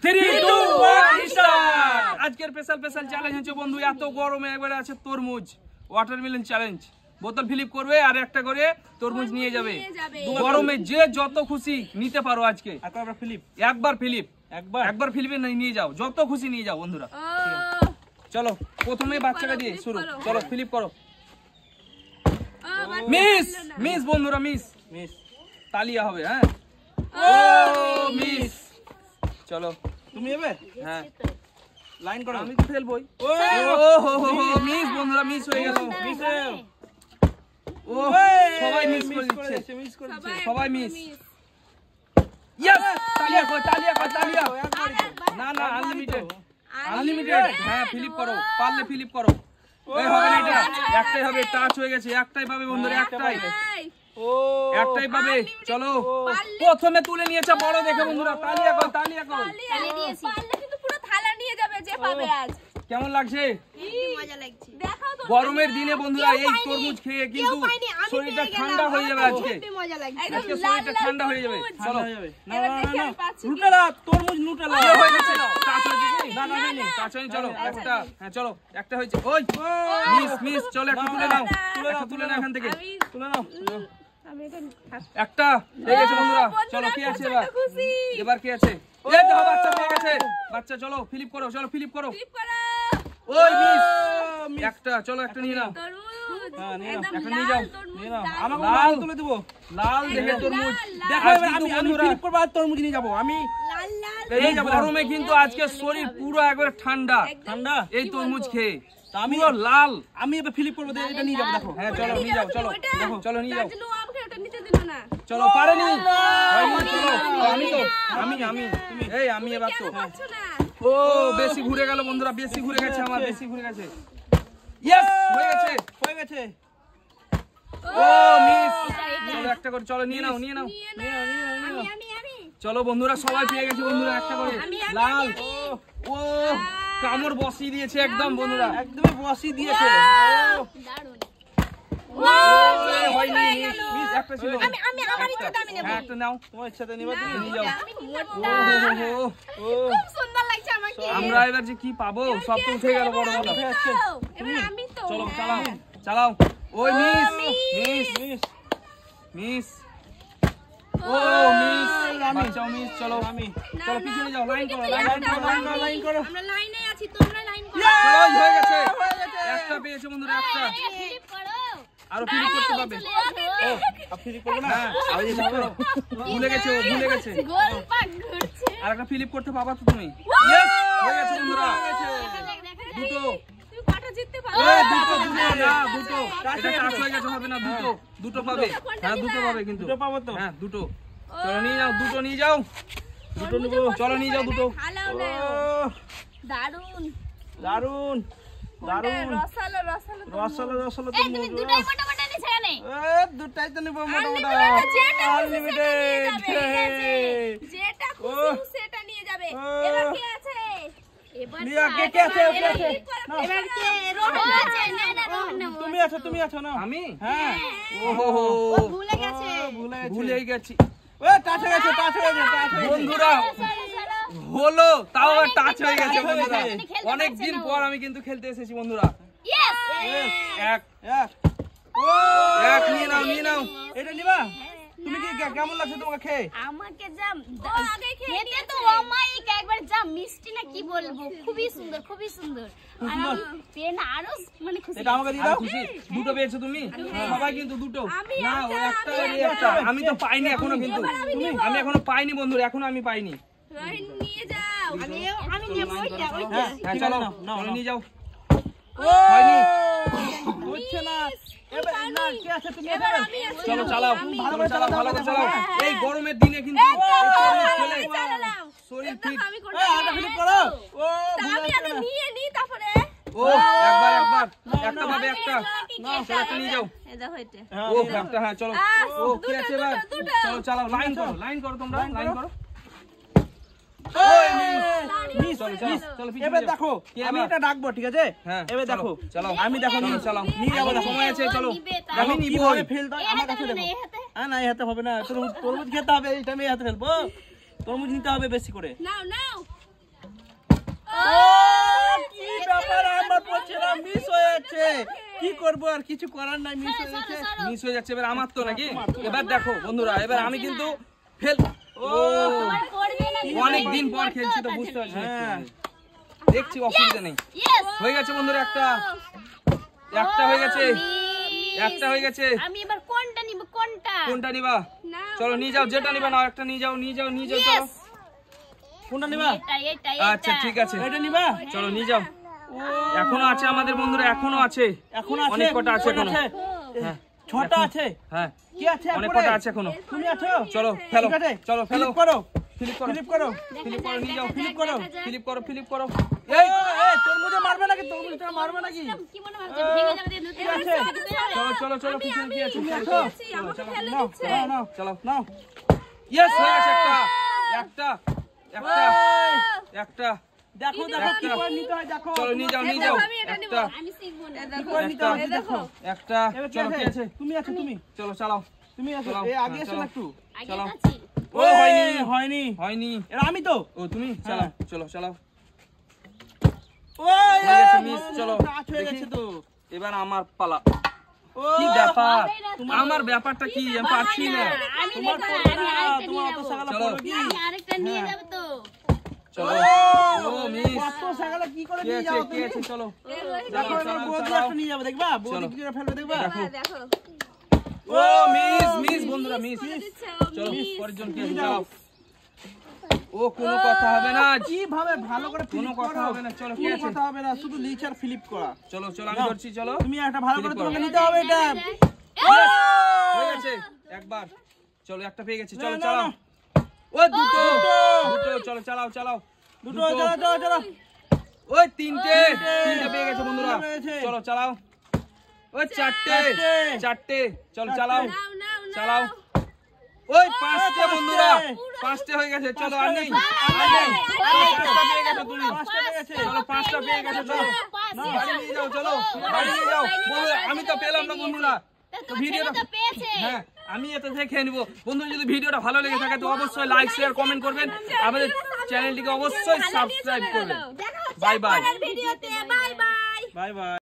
3 2 1 start. আজকের special challenge হচ্ছে বন্ধু, এত গরমে একবারে আছে তরমুজ ওয়াটারমেলন চ্যালেঞ্জ। বোতল ফিলিপ করবে আর একটা করে তরমুজ নিয়ে যাবে। গরমে যে যত খুশি নিতে পারো আজকে। একবার ফিলিপে নিয়ে যাও, যত খুশি নিয়ে যাও বন্ধুরা। চলো প্রথমে বাচ্চাকে দিয়ে শুরু। চলো ফিলিপ করো। মিস বন্ধুরা, মিস তালিয়া হবে। হ্যাঁ ও মিস। চলো তুমি এবে হ্যাঁ লাইন করো। আমি তো ফেলবই। ও মিস বন্ধুরা, মিস হয়ে গেল। ও সবাই মিস করে দিচ্ছে, সবাই মিস। ইয়েস তালিয়া কর, তালিয়া। না আনলিমিটেড। হ্যাঁ ফিলিপ করো, পারলে ফিলিপ করো। এই হবে না, এটা একটাই হবে। টাচ হয়ে গেছে, একটাই পাবে বন্ধুরা, একটাই পাবে। চলো প্রথমে তুলে নিয়েছে বড় দেখে বন্ধুরা। তালিয়া কর। পারলে কিন্তু পুরো থালা নিয়ে যাবে যে পাবে আজ। কেমন লাগছে? মজা লাগছে। দেখাও তো গরমের দিনে বন্ধুরা এই তরমুজ খেয়ে কিন্তু শরীরটা ঠান্ডা হয়ে যাবে। আজকে মজা লাগছে। আজকে শরীরটা ঠান্ডা হয়ে যাবে। চলো না নুটেলা তরমুজ নুটেলা হয়ে গেছে। টাচ হয়েছে কি? না টাচ হয়নি। চলো একটা, হ্যাঁ চলো একটা হয়েছে। ওই মিস। চলো একটা তুলে নাও, তুলে নাও এখান থেকে, তুলে নাও। আমি এটা একটা হয়ে গেছে বন্ধুরা। চলো কি আছে এবার কি আছে? এই দেখো বাচ্চা পেয়ে গেছে। বাচ্চা চলো ফিলিপ করো, ক্লিক করো। ওই মিস একটা। চলো একটা নিয়ে নাও। তরমুজ একটা নিয়ে যাও। আমাকে লাল তুলে দেবো। লাল দেখে তরমুজ। দেখো এবার আমি ফিলিপ করব আর তরমুজ নিয়ে যাব। আমি লাল এই গরমে কিন্তু আজকে শরীর পুরো একবারে ঠান্ডা এই তরমুজ খেয়ে। আমি লাল। আমি এবার ফিলিপ করব, এটা নিয়ে যাব। দেখো হ্যাঁ চলো নিয়ে যাও। চলো চলো নিয়ে যাও। দার্জিলিং আমাকে ওটা নিতে দিল না। চলো পারেনি। তুমি এই আমি এবার তো। পারছো না। ও বেশি ঘুরে গেল বন্ধুরা, বেশি ঘুরে গেছে আমার, বেশি ঘুরে গেছে। ইয়েস হয়ে গেছে। ও মিস। চলো একটা করে, চলো নিয়ে নাও। আমি চলো বন্ধুরা সবাই পেয়ে গেছে বন্ধুরা একটা করে। লাল। ও কামড় বসিয়ে দিয়েছে একদম বন্ধুরা, একদমই বসিয়ে দিয়েছে। দারুণ। হয়নি মিস। একটা ছিল। আমি আমার ইচ্ছাতে আমি নেব। হ্যাঁ একটা নাও, তোমার ইচ্ছাতে নিবা তুমি নিয়ে যাও। আমি মোটা। ও খুব সুন্দর লাগছে আমাকে। আমরা এবার যে কি পাবো, সব তো উঠে গেল বড় বড়। এবার আমি তো। চলো চালাও। ওই মিস। ও মিস। বাঁচাও মিস। চলো পিছনে যাও। লাইন করো। আমরা লাইনে আছি, তোমরা লাইন করো। ওই হয়ে গেছে। একটা পেয়েছে বন্ধুরা, একটা। ফিলিপ করো। আরো ফিলিপ করতে পারবে। ফিলিপ করব না। হ্যাঁ আরো যেতে পারো। ভুলে গেছে। গোল পাক ঘুরছে। আর একটা ফিলিপ করতে পারবা তো তুমি। ইয়েস হয়ে গেছে বন্ধুরা। দুটো। তুমি কটা জিততে পারো? দুটো। এটা টাচ হয়ে গেছে, হবে না। দুটো পাবে। হ্যাঁ দুটো পাবে কিন্তু। দুটো পাবো তো। হ্যাঁ দুটো। চলো নিয়ে যাও, দুটো নিয়ে যাও। চলো নিয়ে যাও দুটো। দারুণ। রসালো এই তুমি দুটাই মোটা নিছ কেন? দুটাই তো নিব আনলিমিটেড। যেটা খুশি সেটা নিয়ে যাবে। এবার কি আছে? এবার কে আছে? এবার কে? রোহন আছে। না রোহন না। তুমি আছো না? আমি? হ্যাঁ। ওহো ও ভুলে গেছে। ভুলেই গেছি টাচ হয়ে গেছে। বন্ধুরা। হলো তাও টাচ হয়ে গেছে বন্ধুরা। অনেক দিন পর আমি কিন্তু খেলতে এসেছি বন্ধুরা। ইয়েস। এক নিয়ে নাও। এটা নিবা? তুমি কি কেমন লাগছে তোমাকে খেয়ে? আমাকে যা খেতে তো অমায়িক, একবার যা মিষ্টি না কি বলবো, খুবই সুন্দর। আর আমি পেন আরো মানে খুশি। এটা আমাকে দিয়ে দাও। খুশি। দুটো পেয়েছো তুমি? সবাই কিন্তু দুটো না, ও একটা। আমি তো পাইনি এখনো কিন্তু। আমি এখনো পাইনি বন্ধুরা, এখনো আমি পাইনি। রহিন নিয়ে যাও। আমি নেব ওইটা। হ্যাঁ চলো নিয়ে যাও। হয়নি হচ্ছে না। এবার না কি আছে? তুমি এবার আমি আছি। চলো চালাও, ভালো করে চালাও। এই গরমের দিনে কিন্তু চালাও। শরীর ঠিক। আমি করব। ফিলিপ করো। আমি আগে নিয়ে নি তারপরে। ও একবার একটা পাবে একটা। চলো একটা নিয়ে যাও। এই দেখো এটা। ও একটা। হ্যাঁ চলো। ও কি আছে এবার? চলো চালাও। লাইন করো তোমরা, লাইন করো। মিস। চলো এবার দেখো আমি এটা ডাকবো, ঠিক আছে? হ্যাঁ এবার দেখো চালাও। আমি দেখো চালাও। নিয়ে যাবো। সময় আছে, চলো। আমি নিব। কিভাবে ফেলতে হয় আমার কাছে দেখো। না এই হাতে হবে না। তরমুজ খেতে হবে। এই টাইমে এই হাতে ফেলবো। তরমুজ নিতে হবে বেশি করে। নাও। কি ব্যাপার আমার পড়ছে না, মিস হয়ে যাচ্ছে। কি করব আর কিছু করার নাই, মিস হয়ে যাচ্ছে। মিস হয়ে যাচ্ছে এবার আমার তো নাকি। এবার দেখো বন্ধুরা, এবার আমি কিন্তু ফেল। ও তোমার পড়বে না অনেক দিন পর খেলছি তো বুঝতে পারছি না হ্যাঁ। একটু। দেখছি অসুবিধা নেই। ইয়েস হয়ে গেছে বন্ধুরা, একটা হয়ে গেছে, একটা হয়ে গেছে। আমি এবার কোনটা নিব, কোনটা? কোনটা নিবা? চলো নিয়ে যাও, যেটা নিবা নাও, একটা নিয়ে যাও চলো। কোনটা নিবা? এটা আচ্ছা ঠিক আছে, এটা নিবা? চলো নিয়ে যাও। এখনো আছে আমাদের বন্ধুরা, এখনো আছে, এখন আছে, অনেক কটা আছে এখনো। হ্যাঁ ছটা আছে। হ্যাঁ কি আছে অনেক এরপরে? কটা আছে এখনো। তুমি আছো? চলো ফেলো, ঠিক আছে, চলো ফেলো, ফিলিপ করো, ফিলিপ করো, ফিলিপ করো, ফিলিপ করো, নিয়ে যাও, ফিলিপ করো। ফিলিপ করো। এই তরমুজে মারবে নাকি? তরমুজটা মারবে নাকি? কি মনে হচ্ছে ভেঙে যাবে দিয়ে নতুন আছে। চলো পিছনে কি আছে? তুমি চলো, আছো? চলো, নাও, নাও, নাও, চলো। নাও। ইয়েস হয়ে গেছে, একটা। দেখো কি করে নিতে হয় দেখো। চলো নিয়ে যাও, একটা। আমি শিখবো না। কি করে নিতে হয় দেখো। একটা। এবার চলো কি আছে? তুমি আছো, তুমি চলো চালাও। তুমি আছো। চলাও, এই আগে এসো চলো। না একটু। আগে চলো। আছি। ও হয়নি, হয়নি। এরা আমি তো। ও তুমি হ্যাঁ। চলো চালাও। ওই হয়ে গেছে, মিস। চলো কাজ হয়ে গেছে তো। এবার আমার পালা। ও কি ব্যাপার? হবে না তো। আমার ব্যাপারটা কি? আমি পারছি না। আমি তোমার দেখো পড়বে না, না, আমি আরেকটা তোমার নিয়ে অত যাবো। সাগালা চলো। পড়বে কি? আমি আরেকটা নিয়ে যাবো তো। চলো। ও মিস। কত সাগালা কি করে কি নিয়ে আছে? যাও কি তুমি? আছে? চলো। দেখো এবার চালাও, বৌদি চালাও। একটা নিয়ে যাবে, দেখবা? বৌদি চলো। কি করে ফেলবে দেখবা? দেখো। ও মিস বন্ধুরা, মিস। চলো পরের জন কি আছে? চালাও। ও কোনো কথা হবে না। কিভাবে ভালো করে কোনো ফিলিপ কথা করো? হবে না। চলো কি কোনো আছে? কথা হবে না, শুধু লিচ আর ফিলিপ করা। চলো আমি ধরছি, চলো। তুমি একটা ভালো করে ফিলিপ করো। তোমাকে নিতে হবে এটা। হয়ে গেছে একবার। চলো একটা পেয়ে গেছে, চলো না, চালাও। না। ও দুটো, চলো চালাও। দুটো চলো। ওই তিনটে তিনটে পেয়ে গেছে বন্ধুরা। পেয়েছে। চলো চালাও। ওই চারটে, চলো চালাও। ওই পাঁচটে বন্ধুরা, পাঁচটে হয়ে গেছে। চলো আর নেই। পাঁচটা পেয়ে গেছো তুমি। পাঁচটা পেয়ে গেছে। চলো পাঁচটা পেয়ে গেছো, চলো বাড়ি নিয়ে যাও, চলো বাড়ি নিয়ে যাও। বন্ধুরা আমি তো পেলাম না বন্ধুরা। তো ভিডিওটা হ্যাঁ আমি এত থেকে খেয়ে নিবো। বন্ধুরা যদি ভিডিওটা ভালো লেগে থাকে তো অবশ্যই লাইক শেয়ার কমেন্ট করবেন, আমাদের চ্যানেলটিকে অবশ্যই সাবস্ক্রাইব করবেন। Bye bye. Bye bye.